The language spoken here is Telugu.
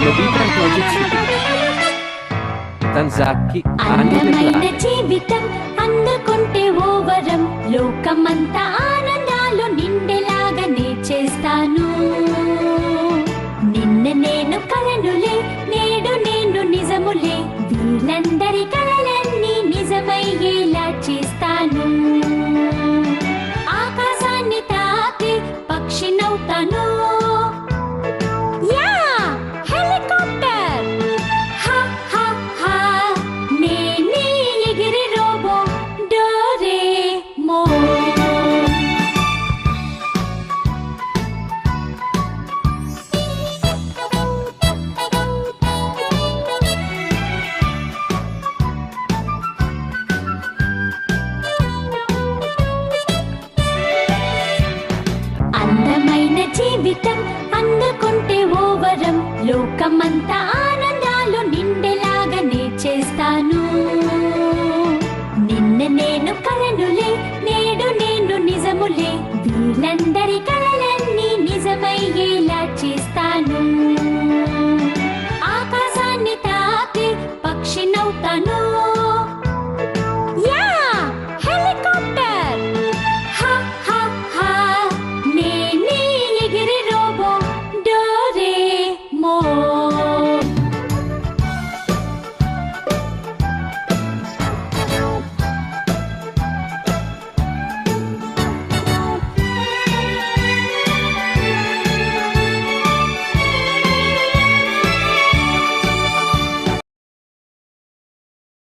Nobita Project City. Tanzaki అందమైన జీవితం అందుకుంటే ఓ వరం, లోకమంతా ఆనందాలు నిండేలాగా నే చేస్తాను. నిన్న నేను కలనులే, నేడు నేను నిజములే, వీళ్ళందరి కలలన్నీ నిజమయ్యేలా చేస్తాను. ఆకాశాన్ని తాకి పక్షినవుతాను. అందమైన జీవితం అందుకుంటే ఓ వరం, లోకమంతా ఆనందాలు నిండేలాగా నే చేస్తాను. నిన్న నేను కలనులే, నేడు నేను నిజములే, వీళ్ళందరి కలలన్నీ నిజమయ్యేలా చేస్తాను. ఆకాశాన్ని తాకి పక్షినవుతాను.